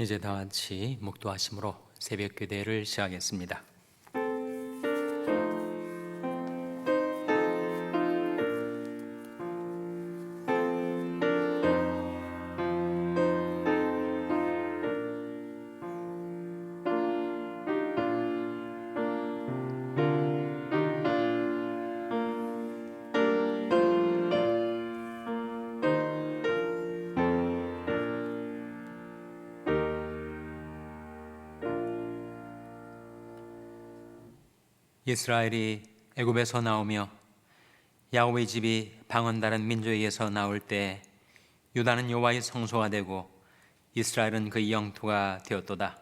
이제 다 같이 묵도하심으로 새벽 기도를 시작하겠습니다. 이스라엘이 애굽에서 나오며 야곱의 집이 방언 다른 민족에게서 나올 때 유다는 여호와의 성소가 되고 이스라엘은 그의 영토가 되었도다.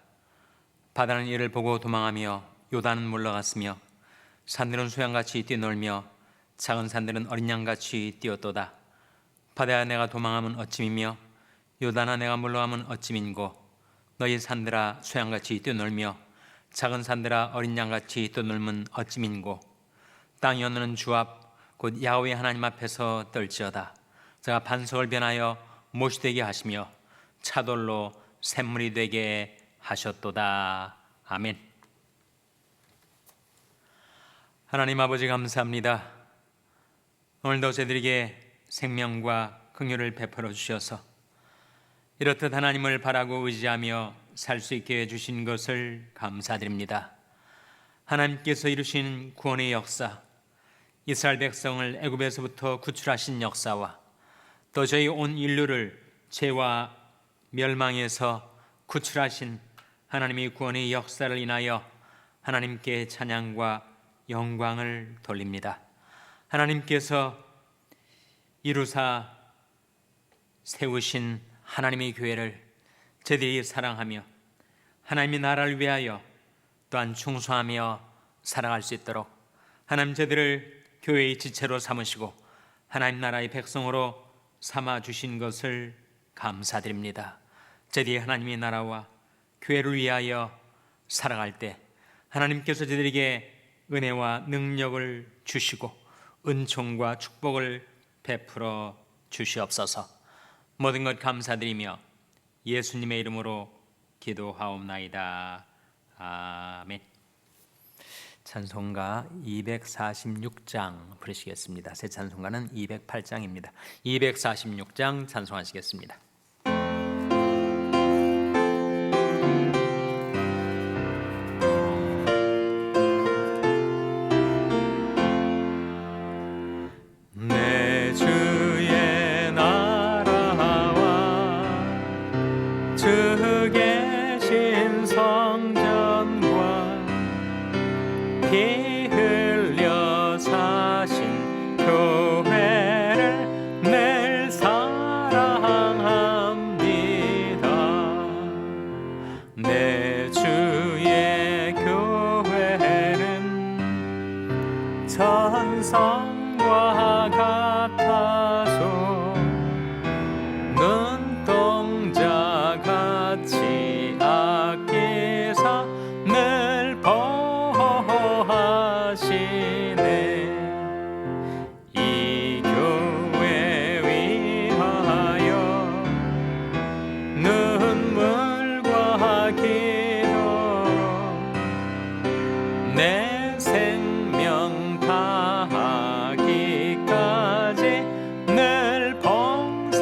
바다는 이를 보고 도망하며 요단은 물러갔으며 산들은 수양같이 뛰놀며 작은 산들은 어린 양같이 뛰었도다. 바다야 내가 도망하면 어찌미며 요단아 내가 물러가면 어찌민고 너희 산들아 수양같이 뛰놀며 작은 산들아 어린 양같이 뛰놀면 어찌민고 땅이 오는 주 앞 곧 야훼 하나님 앞에서 떨지어다. 제가 반석을 변하여 못이 되게 하시며 차돌로 샘물이 되게 하셨도다. 아멘. 하나님 아버지 감사합니다. 오늘도 저희들에게 생명과 긍휼을 베풀어 주셔서 이렇듯 하나님을 바라고 의지하며 살 수 있게 해주신 것을 감사드립니다. 하나님께서 이루신 구원의 역사, 이스라엘 백성을 애굽에서부터 구출하신 역사와 또 저희 온 인류를 죄와 멸망에서 구출하신 하나님의 구원의 역사를 인하여 하나님께 찬양과 영광을 돌립니다. 하나님께서 이루사 세우신 하나님의 교회를 저희들이 사랑하며 하나님의 나라를 위하여 또한 충성하며 살아갈 수 있도록 하나님 저희들을 교회의 지체로 삼으시고 하나님 나라의 백성으로 삼아주신 것을 감사드립니다. 저희들이 하나님의 나라와 교회를 위하여 살아갈 때 하나님께서 저희들에게 은혜와 능력을 주시고 은총과 축복을 베풀어 주시옵소서. 모든 것 감사드리며 예수님의 이름으로 기도하옵나이다. 아멘. 찬송가 246장 부르시겠습니다. 새 찬송가는 208장입니다. 246장 찬송하시겠습니다. 피 흘려 사신 교회를 늘 사랑합니다. 내 주의 교회는 천성과 같아서 눈동자같이 아끼사 늘 이 교회 위하여 눈물과 기도로 내 생명 다하기까지 늘 봉사합니다.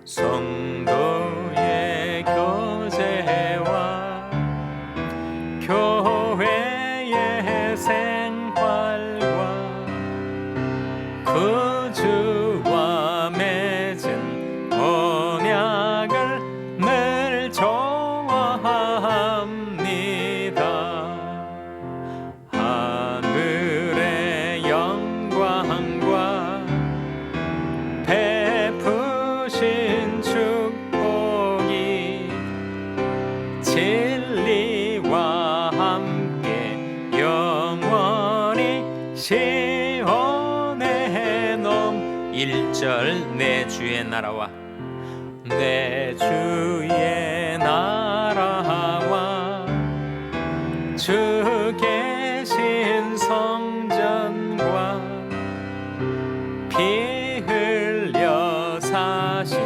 성도의 교제와 교회의 생활과 구주와 맺은 언약을 늘 좋아합니다. 하늘의 영광과 베푸신 축복이 진리와 영원히 시온의 놈 1절 내 주의 나라와 내 주의 나라와 주 계신 성전과 피 흘려 사신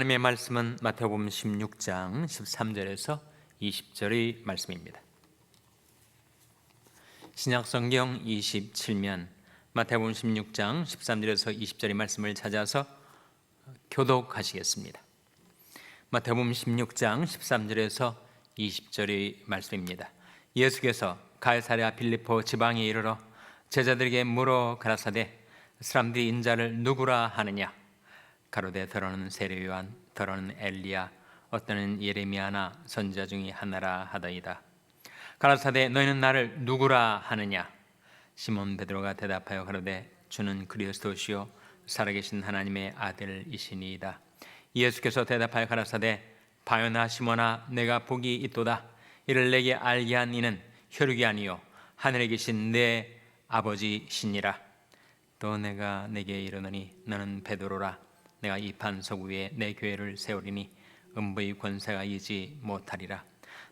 하나님의 말씀은 마태복음 16장 13절에서 20절의 말씀입니다. 신약성경 27면 마태복음 16장 13절에서 20절의 말씀을 찾아서 교독하시겠습니다. 마태복음 16장 13절에서 20절의 말씀입니다. 예수께서 가이사랴 빌립보 지방에 이르러 제자들에게 물어 가라사대 사람들이 인자를 누구라 하느냐? 가로되 더러는 세례 요한, 더러는 엘리야, 어떠는 예레미야나 선지자 중에 하나라 하더이다. 가라사대 너희는 나를 누구라 하느냐? 시몬 베드로가 대답하여 가로되 주는 그리스도시요 살아계신 하나님의 아들이시니이다. 예수께서 대답하여 가라사대 바요나 시몬아 내가 복이 있도다. 이를 내게 알게 한 이는 혈육이 아니요 하늘에 계신 내 아버지시니라. 또 내가 내게 이르노니 너는 베드로라. 내가 이 반석 위에 내 교회를 세우리니 음부의 권세가 이지 못하리라.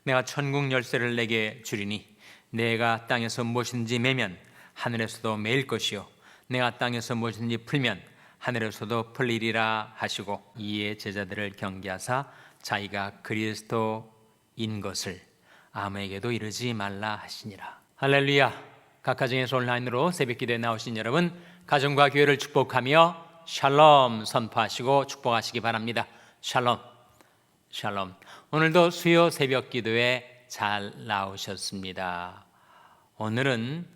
내가 천국 열쇠를 내게 주리니 내가 땅에서 무엇인지 매면 하늘에서도 매일 것이요 내가 땅에서 무엇인지 풀면 하늘에서도 풀리리라 하시고 이에 제자들을 경계하사 자기가 그리스도인 것을 아무에게도 이르지 말라 하시니라. 할렐루야. 각 가정에서 온라인으로 새벽기도에 나오신 여러분, 가정과 교회를 축복하며 샬롬 선포하시고 축복하시기 바랍니다. 샬롬, 샬롬. 오늘도 수요 새벽기도에 잘 나오셨습니다. 오늘은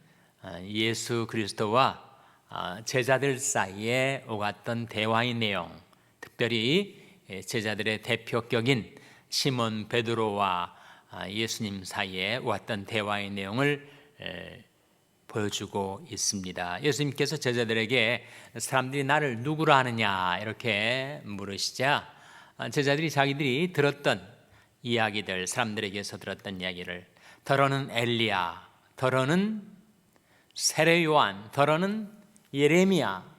예수 그리스도와 제자들 사이에 오갔던 대화의 내용, 특별히 제자들의 대표격인 시몬 베드로와 예수님 사이에 오갔던 대화의 내용을 보여주고 있습니다. 예수님께서 제자들에게 사람들이 나를 누구라 하느냐 이렇게 물으시자 제자들이 자기들이 들었던 이야기들, 사람들에게서 들었던 이야기를 더러는 엘리야, 더러는 세례 요한, 더러는 예레미야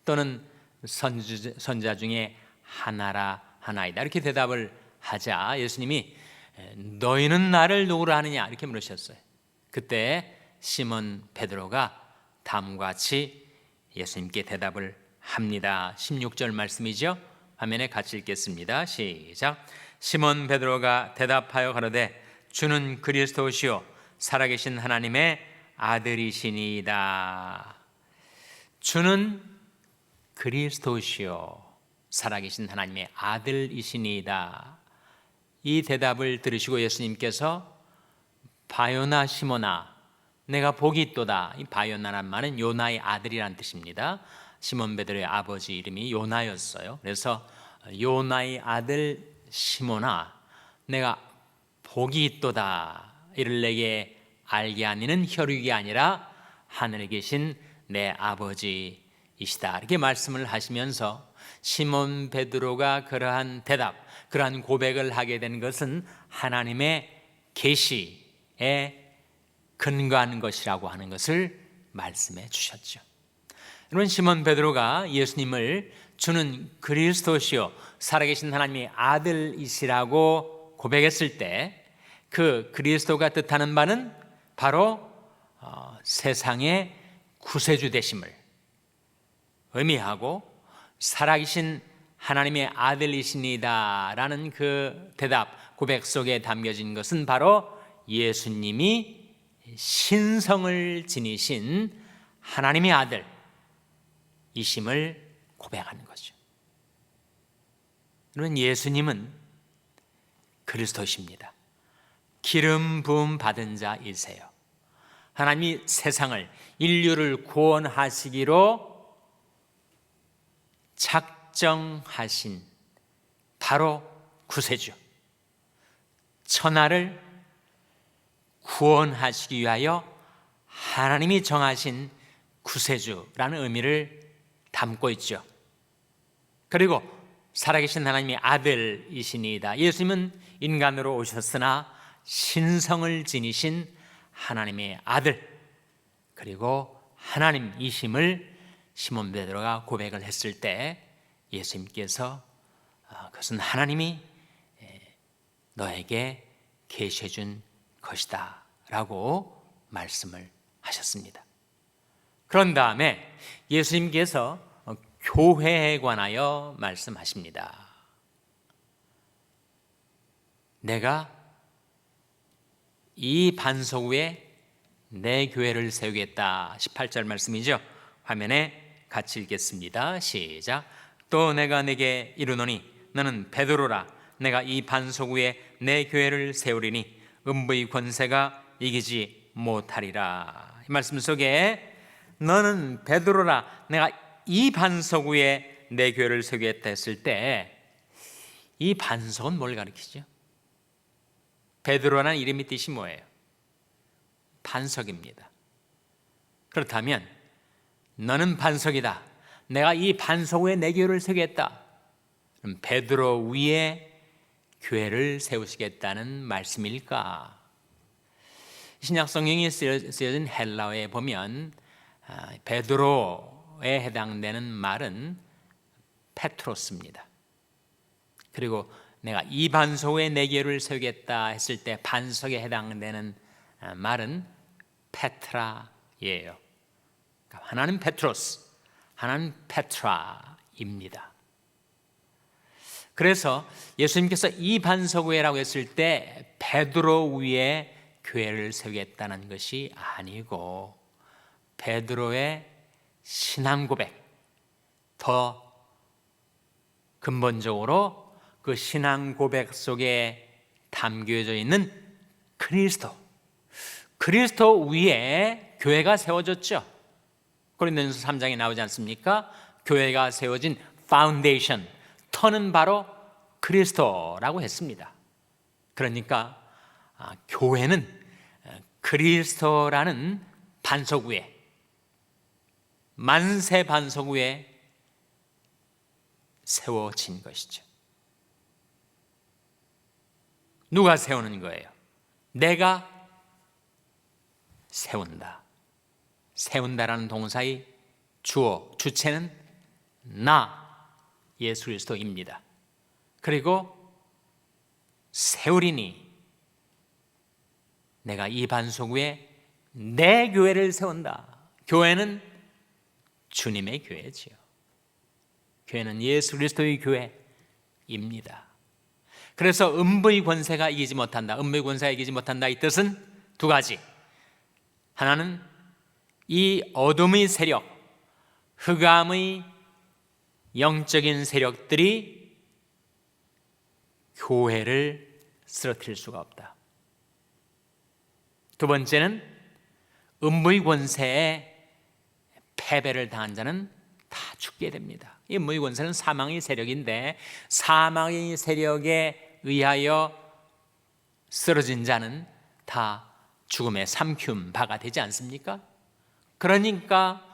또는 선지자 중에 하나이다 이렇게 대답을 하자 예수님이 너희는 나를 누구라 하느냐 이렇게 물으셨어요. 그때 시몬 베드로가 다음과 같이 예수님께 대답을 합니다. 16절 말씀이죠. 화면에 같이 읽겠습니다. 시작. 시몬 베드로가 대답하여 가로되 주는 그리스도시요 살아계신 하나님의 아들이시니이다. 주는 그리스도시요 살아계신 하나님의 아들이시니이다. 이 대답을 들으시고 예수님께서 바요나 시몬아 내가 복이 있도다. 이 바요나란 말은 요나의 아들이란 뜻입니다. 시몬 베드로의 아버지 이름이 요나였어요. 그래서 요나의 아들 시몬아 내가 복이 있도다. 이를 내게 알게 하니는 혈육이 아니라 하늘에 계신 내 아버지이시다. 이렇게 말씀을 하시면서 시몬 베드로가 그러한 대답, 그러한 고백을 하게 된 것은 하나님의 계시에 근거하는 것이라고 하는 것을 말씀해 주셨죠. 여러분, 시몬 베드로가 예수님을 주는 그리스도시요 살아계신 하나님의 아들이시라고 고백했을 때 그 그리스도가 뜻하는 바는 바로 세상의 구세주 되심을 의미하고 살아계신 하나님의 아들이시니다라는 그 대답 고백 속에 담겨진 것은 바로 예수님이 신성을 지니신 하나님의 아들이심을 고백하는 거죠. 여러분, 예수님은 그리스도십니다. 기름 부음 받은 자이세요. 하나님이 세상을, 인류를 구원하시기로 작정하신 바로 구세주, 천하를 구원하시기 위하여 하나님이 정하신 구세주라는 의미를 담고 있죠. 그리고 살아계신 하나님의 아들이시니이다. 예수님은 인간으로 오셨으나 신성을 지니신 하나님의 아들, 그리고 하나님이심을 시몬 베드로가 고백을 했을 때 예수님께서 그것은 하나님이 너에게 계시해 준 것이다 라고 말씀을 하셨습니다. 그런 다음에 예수님께서 교회에 관하여 말씀하십니다. 내가 이 반석 위에 내 교회를 세우겠다. 18절 말씀이죠. 화면에 같이 읽겠습니다. 시작. 또 내가 내게 이르노니 너는 베드로라. 내가 이 반석 위에 내 교회를 세우리니 음부의 권세가 이기지 못하리라. 이 말씀 속에 너는 베드로라. 내가 이 반석 위에 내 교회를 세우겠다 했을 때 이 반석은 뭘 가리키죠? 베드로라는 이름의 뜻이 뭐예요? 반석입니다. 그렇다면 너는 반석이다. 내가 이 반석 위에 내 교회를 세우겠다. 그럼 베드로 위에 교회를 세우시겠다는 말씀일까? 신약 성경에 쓰여진 헬라어에 보면 베드로에 해당되는 말은 페트로스입니다. 그리고 내가 이 반석 위에 내 교회를 세우겠다 했을 때 반석에 해당되는 말은 페트라예요. 그러니까 하나는 페트로스, 하나는 페트라입니다. 그래서 예수님께서 이 반석 위에라고 했을 때 베드로 위에 교회를 세우겠다는 것이 아니고 베드로의 신앙 고백, 더 근본적으로 그 신앙 고백 속에 담겨져 있는 그리스도 위에 교회가 세워졌죠. 고린도전서 3장에 나오지 않습니까? 교회가 세워진 파운데이션, 터는 바로 그리스도라고 했습니다. 그러니까 교회는 그리스도라는 반석 위에, 만세 반석 위에 세워진 것이죠. 누가 세우는 거예요? 내가 세운다. 세운다라는 동사의 주어, 주체는 나, 예수 그리스도입니다. 그리고 세우리니 내가 이 반석 위에 내 교회를 세운다. 교회는 주님의 교회지요. 교회는 예수 그리스도의 교회입니다. 그래서 음부의 권세가 이기지 못한다. 음부의 권세가 이기지 못한다. 이 뜻은 두 가지. 하나는 이 어둠의 세력, 흑암의 영적인 세력들이 교회를 쓰러뜨릴 수가 없다. 두 번째는 음부의 권세에 패배를 당한 자는 다 죽게 됩니다. 이 음부의 권세는 사망의 세력인데 사망의 세력에 의하여 쓰러진 자는 다 죽음의 삼키움 바가 되지 않습니까? 그러니까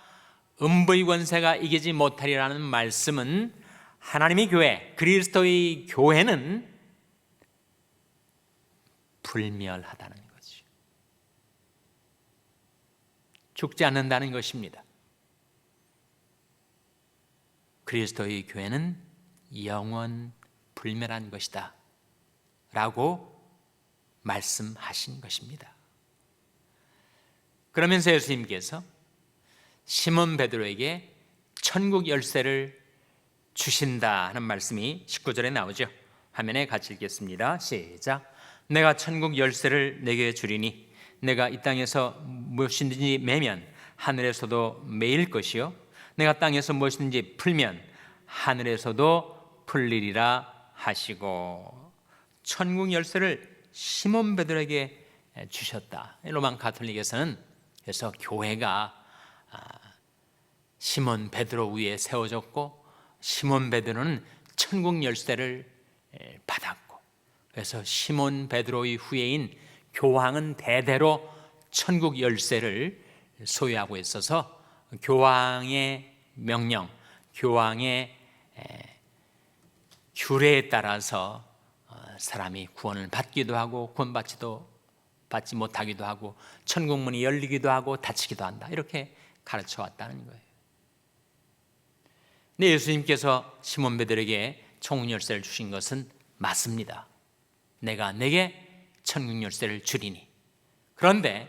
음부의 권세가 이기지 못하리라는 말씀은 하나님의 교회, 그리스도의 교회는 불멸하다는 거죠. 죽지 않는다는 것입니다. 그리스도의 교회는 영원 불멸한 것이다 라고 말씀하신 것입니다. 그러면서 예수님께서 시몬 베드로에게 천국 열쇠를 주신다 하는 말씀이 19절에 나오죠. 화면에 같이 읽겠습니다. 시작. 내가 천국 열쇠를 내게 주리니 내가 이 땅에서 무엇이든지 매면 하늘에서도 매일 것이요 내가 땅에서 무엇이든지 풀면 하늘에서도 풀리리라 하시고 천국 열쇠를 시몬 베드로에게 주셨다. 로마 가톨릭에서는 그래서 교회가 시몬 베드로 위에 세워졌고 시몬 베드로는 천국 열쇠를 받았고 그래서 시몬 베드로의 후예인 교황은 대대로 천국 열쇠를 소유하고 있어서 교황의 명령, 교황의 규례에 따라서 사람이 구원을 받기도 하고 받지 못하기도 하고 천국문이 열리기도 하고 닫히기도 한다. 이렇게 가르쳐 왔다는 거예요. 근데 예수님께서 시몬 베드로에게 천국 열쇠를 주신 것은 맞습니다. 내가 내게 천국 열쇠를 주리니. 그런데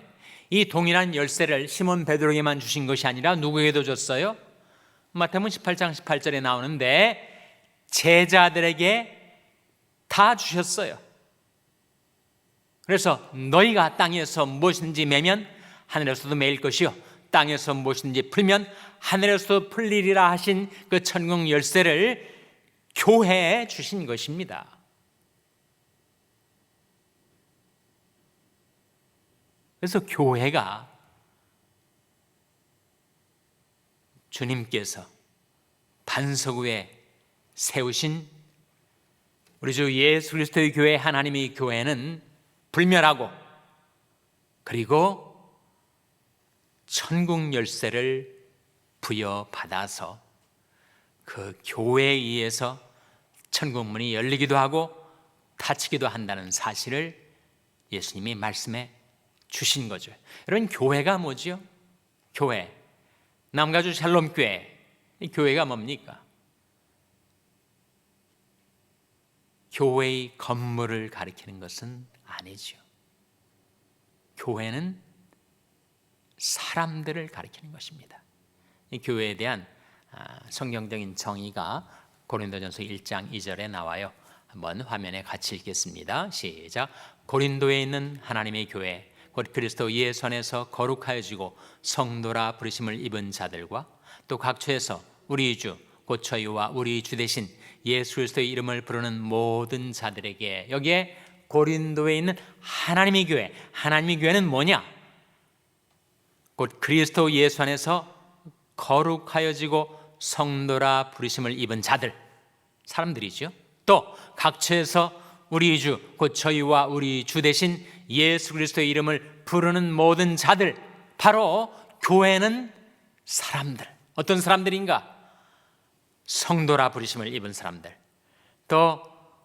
이 동일한 열쇠를 시몬 베드로에게만 주신 것이 아니라 누구에게도 줬어요? 마태복음 18장 18절에 나오는데 제자들에게 다 주셨어요. 그래서 너희가 땅에서 무엇인지 매면 하늘에서도 매일 것이요 땅에서 무엇인지 풀면 하늘에서도 풀리리라 하신 그 천국 열쇠를 교회에 주신 것입니다. 그래서 교회가 주님께서 반석 위에 세우신 우리 주 예수 그리스도의 교회, 하나님의 교회는 불멸하고 그리고 천국 열쇠를 부여받아서 그 교회에 의해서 천국 문이 열리기도 하고 닫히기도 한다는 사실을 예수님이 말씀해 주신 거죠. 여러분, 교회가 뭐죠? 교회, 남가주 샬롬교회, 이 교회가 뭡니까? 교회의 건물을 가리키는 것은 아니죠. 교회는 사람들을 가리키는 것입니다. 이 교회에 대한 성경적인 정의가 고린도전서 1장 2절에 나와요. 한번 화면에 같이 읽겠습니다. 시작. 고린도에 있는 하나님의 교회 곧 그리스도 예수 안에서 거룩하여지고 성도라 부르심을 입은 자들과 또 각처에서 우리 주 곧 저희와 우리 주 대신 예수 그리스도의 이름을 부르는 모든 자들에게, 여기에 고린도에 있는 하나님의 교회, 하나님의 교회는 뭐냐? 곧 그리스도 예수 안에서 거룩하여지고 성도라 부르심을 입은 자들, 사람들이죠. 또 각처에서 우리 주 곧 저희와 우리 주 대신 예수 그리스도의 이름을 부르는 모든 자들, 바로 교회는 사람들. 어떤 사람들인가? 성도라 부르심을 입은 사람들. 또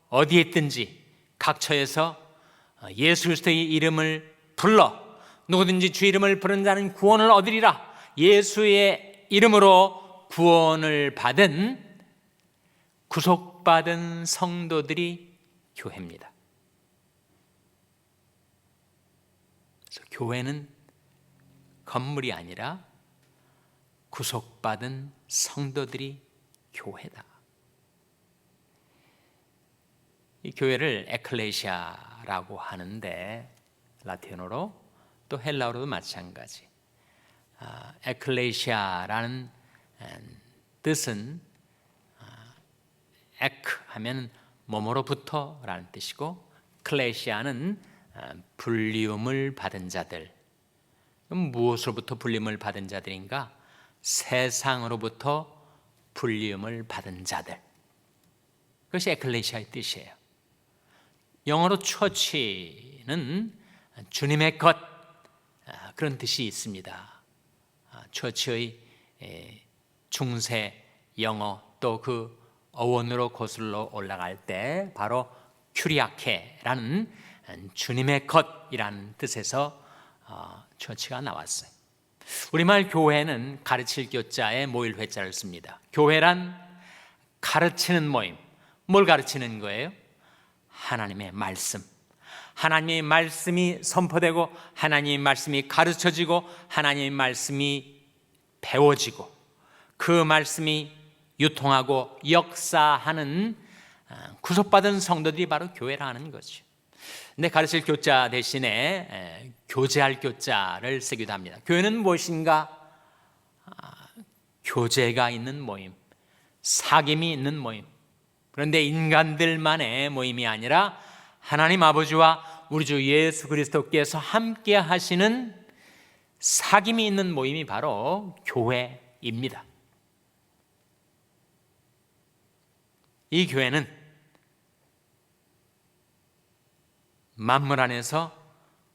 어디에 있든지 각처에서 예수 그리스도의 이름을 불러 누구든지 주 이름을 부르는 자는 구원을 얻으리라. 예수의 이름으로 구원을 받은, 구속받은 성도들이 교회입니다. 그래서 교회는 건물이 아니라 구속받은 성도들이 교회다. 이 교회를 에클레시아라고 하는데, 라틴어로 또 헬라어로도 마찬가지. 에클레시아라는 뜻은 에크 하면 뭐뭐로부터라는 뜻이고, 클레시아는 불리움을 받은 자들. 그럼 무엇으로부터 불리움을 받은 자들인가? 세상으로부터 불리움을 받은 자들. 그것이 에클레시아의 뜻이에요. 영어로 처치는 주님의 것, 그런 뜻이 있습니다. 처치의 중세 영어, 또 그 어원으로 거슬러 올라갈 때 바로 큐리아케라는 주님의 것이라는 뜻에서 처치가 나왔어요. 우리말 교회는 가르칠 교자에 모일 회자를 씁니다. 교회란 가르치는 모임. 뭘 가르치는 거예요? 하나님의 말씀. 하나님의 말씀이 선포되고 하나님의 말씀이 가르쳐지고 하나님의 말씀이 배워지고 그 말씀이 유통하고 역사하는 구속받은 성도들이 바로 교회라는 거죠. 근데 가르칠 교자 대신에 교제할 교자를 쓰기도 합니다. 교회는 무엇인가? 교제가 있는 모임, 사귐이 있는 모임. 그런데 인간들만의 모임이 아니라 하나님 아버지와 우리 주 예수 그리스도께서 함께 하시는 사귐이 있는 모임이 바로 교회입니다. 이 교회는 만물 안에서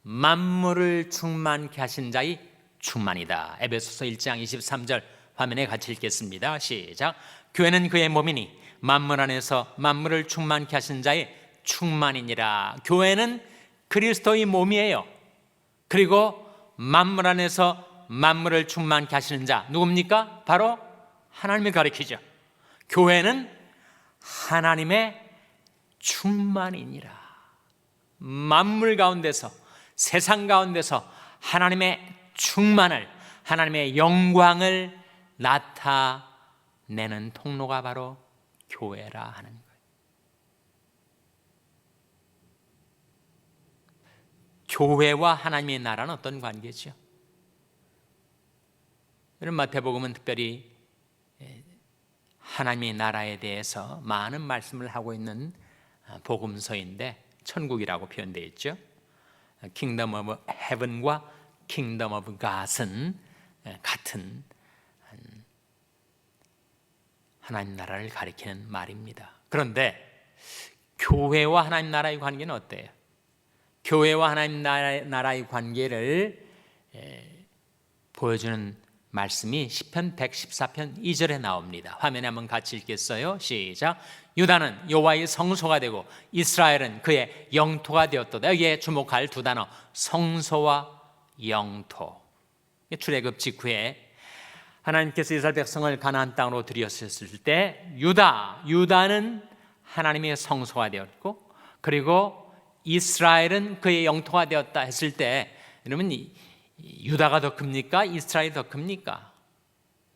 만물을 충만케 하신 자의 충만이다. 에베소서 1장 23절 화면에 같이 읽겠습니다. 시작. 교회는 그의 몸이니 만물 안에서 만물을 충만케 하신 자의 충만이니라. 교회는 그리스도의 몸이에요. 그리고 만물 안에서 만물을 충만케 하시는 자 누굽니까? 바로 하나님을 가리키죠. 교회는 하나님의 충만이니라. 만물 가운데서, 세상 가운데서 하나님의 충만을, 하나님의 영광을 나타내는 통로가 바로 교회라 하는 거예요. 교회와 하나님의 나라는 어떤 관계죠? 여러분, 마태복음은 특별히 하나님의 나라에 대해서 많은 말씀을 하고 있는 복음서인데 천국이라고 표현되어 있죠. Kingdom of Heaven과 Kingdom of God은 같은 하나님 나라를 가리키는 말입니다. 그런데 교회와 하나님 나라의 관계는 어때요? 교회와 하나님 나라의 관계를 보여주는 말씀이 시편 114편 2절에 나옵니다. 화면에 한번 같이 읽겠어요? 시작. 유다는 여호와의 성소가 되고 이스라엘은 그의 영토가 되었도다. 여기에 주목할 두 단어, 성소와 영토. 출애굽 직후에 하나님께서 이스라엘 백성을 가나안 땅으로 들이셨을 때 유다는 하나님의 성소가 되었고, 그리고 이스라엘은 그의 영토가 되었다 했을 때, 여러분, 유다가 더 큽니까? 이스라엘이 더 큽니까?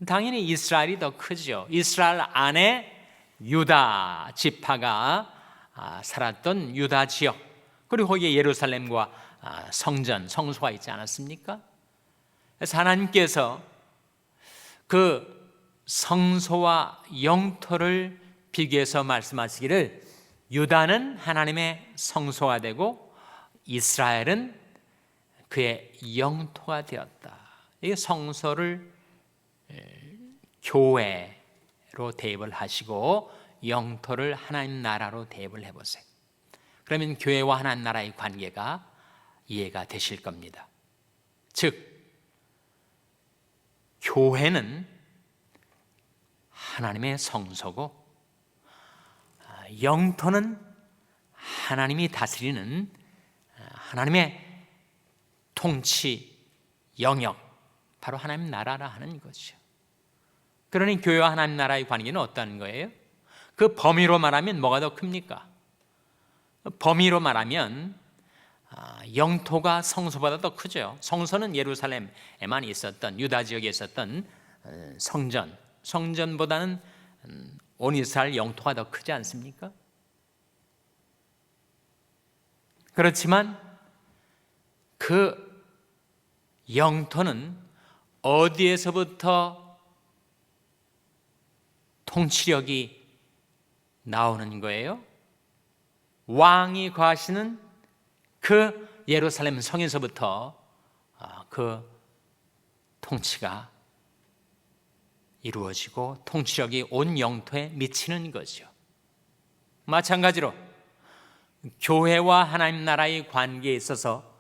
당연히 이스라엘이 더 크죠. 이스라엘 안에 유다 지파가 살았던 유다 지역, 그리고 거기에 예루살렘과 성전, 성소가 있지 않았습니까? 그래서 하나님께서 그 성소와 영토를 비교해서 말씀하시기를 유다는 하나님의 성소가 되고 이스라엘은 그의 영토가 되었다. 이 성소를 교회로 대입을 하시고 영토를 하나님 나라로 대입을 해보세요. 그러면 교회와 하나님 나라의 관계가 이해가 되실 겁니다. 즉, 교회는 하나님의 성소고 영토는 하나님이 다스리는 하나님의 통치 영역, 바로 하나님 나라라 하는 거죠. 그러니 교회와 하나님 나라의 관계는 어떠한 거예요? 그 범위로 말하면 뭐가 더 큽니까? 범위로 말하면 영토가 성소보다 더 크죠. 성소는 예루살렘에만 있었던, 유다 지역에 있었던 성전보다는 온 이스라엘 영토가 더 크지 않습니까? 그렇지만 그 영토는 어디에서부터 통치력이 나오는 거예요? 왕이 거하시는 그 예루살렘 성에서부터 그 통치가 이루어지고 통치력이 온 영토에 미치는 거죠. 마찬가지로 교회와 하나님 나라의 관계에 있어서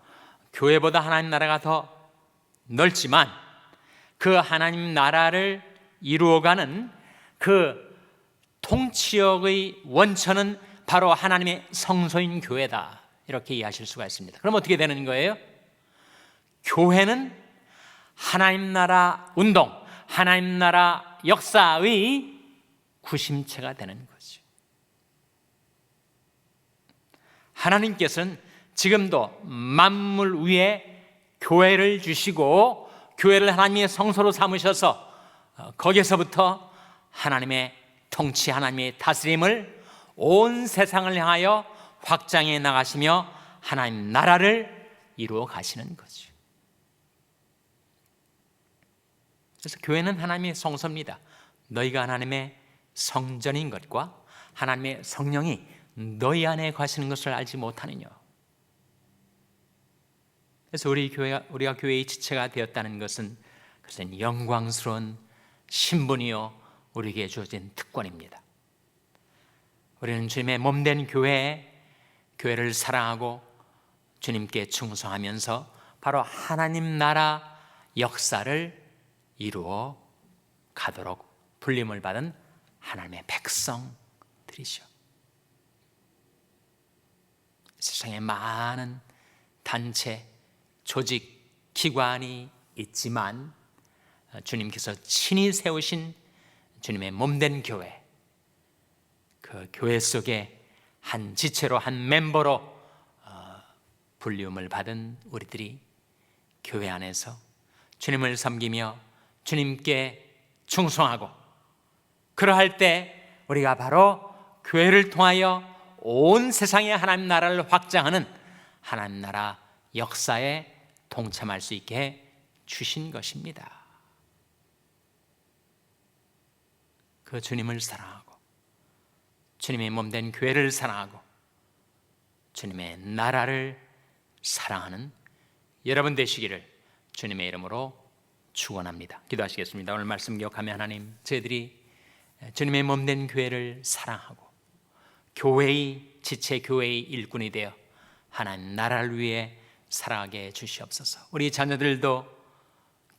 교회보다 하나님 나라가 더 넓지만 그 하나님 나라를 이루어가는 그 통치력의 원천은 바로 하나님의 성소인 교회다, 이렇게 이해하실 수가 있습니다. 그럼 어떻게 되는 거예요? 교회는 하나님 나라 운동, 하나님 나라 역사의 구심체가 되는 거죠. 하나님께서는 지금도 만물 위에 교회를 주시고 교회를 하나님의 성소로 삼으셔서 거기에서부터 하나님의 통치, 하나님의 다스림을 온 세상을 향하여 확장해 나가시며 하나님 나라를 이루어 가시는 거죠. 그래서 교회는 하나님의 성소입니다. 너희가 하나님의 성전인 것과 하나님의 성령이 너희 안에 거하시는 것을 알지 못하느냐. 그래서 우리가 교회의 지체가 되었다는 것은 그것은 영광스러운 신분이요 우리에게 주어진 특권입니다. 우리는 주님의 몸된 교회를 사랑하고 주님께 충성하면서 바로 하나님 나라 역사를 이루어 가도록 불림을 받은 하나님의 백성들이죠. 세상에 많은 단체, 조직, 기관이 있지만 주님께서 친히 세우신 주님의 몸된 교회, 그 교회 속에 한 지체로, 한 멤버로 불리움을 받은 우리들이 교회 안에서 주님을 섬기며 주님께 충성하고, 그러할 때 우리가 바로 교회를 통하여 온 세상에 하나님 나라를 확장하는 하나님 나라 역사에 동참할 수 있게 해 주신 것입니다. 그 주님을 사랑하고 주님의 몸된 교회를 사랑하고 주님의 나라를 사랑하는 여러분 되시기를 주님의 이름으로 축원합니다. 기도하시겠습니다. 오늘 말씀 기억하며 하나님, 저희들이 주님의 몸된 교회를 사랑하고 교회의 지체, 교회의 일꾼이 되어 하나님 나라를 위해 살아가게 해 주시옵소서. 우리 자녀들도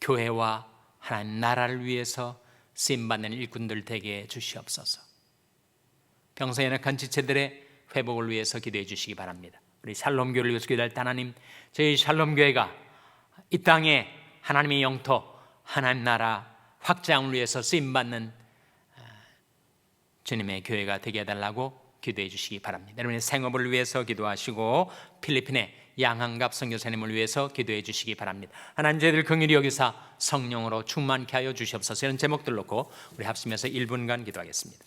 교회와 하나님 나라를 위해서 쓰임받는 일꾼들 되게 해 주시옵소서. 평소 연약한 지체들의 회복을 위해서 기도해 주시기 바랍니다. 우리 샬롬교회를 위해서 기도할 때 하나님, 저희 샬롬교회가 이 땅에 하나님의 영토, 하나님 나라 확장을 위해서 쓰임받는 주님의 교회가 되게 해달라고 기도해 주시기 바랍니다. 여러분의 생업을 위해서 기도하시고 필리핀의 양한갑 선교사님을 위해서 기도해 주시기 바랍니다. 하나님, 저희들 긍휼히 여기사 성령으로 충만케 하여 주시옵소서. 이런 제목들 놓고 우리 합심해서 1분간 기도하겠습니다.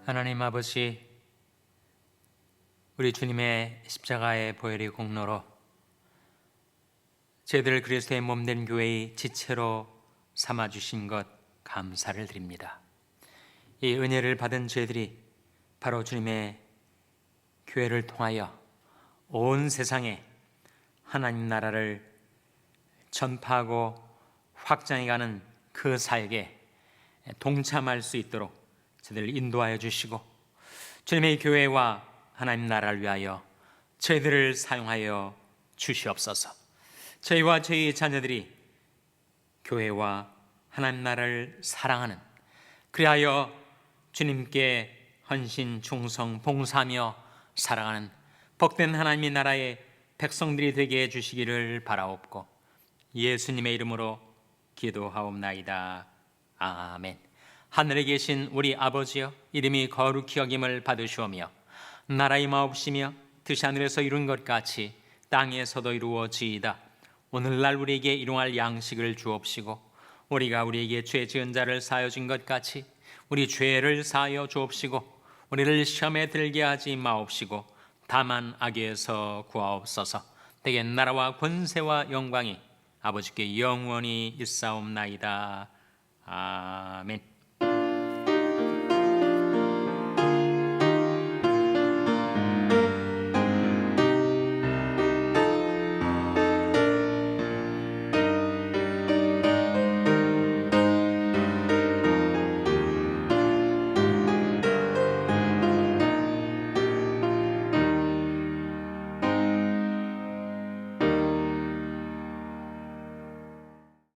하나님 아버지, 우리 주님의 십자가의 보혈의 공로로 저희들 그리스도의 몸된 교회의 지체로 삼아주신 것 감사를 드립니다. 이 은혜를 받은 저희들이 바로 주님의 교회를 통하여 온 세상에 하나님 나라를 전파하고 확장해가는 그 사역에 동참할 수 있도록 저희들을 인도하여 주시고 주님의 교회와 하나님 나라를 위하여 저희들을 사용하여 주시옵소서. 저희와 저희 자녀들이 교회와 하나님 나라를 사랑하는, 그리하여 주님께 헌신, 충성, 봉사하며 살아가는 복된 하나님의 나라의 백성들이 되게 해주시기를 바라옵고 예수님의 이름으로 기도하옵나이다. 아멘. 하늘에 계신 우리 아버지여, 이름이 거룩히 여김을 받으시오며 나라의 마옵시며 뜻이 하늘에서 이룬 것 같이 땅에서도 이루어지이다. 오늘날 우리에게 일용할 양식을 주옵시고 우리가 우리에게 죄 지은 자를 사하여 준 것 같이 우리 죄를 사하여 주옵시고 우리를 시험에 들게 하지 마옵시고 다만 악에서 구하옵소서. 대개 나라와 권세와 영광이 아버지께 영원히 있사옵나이다. 아멘.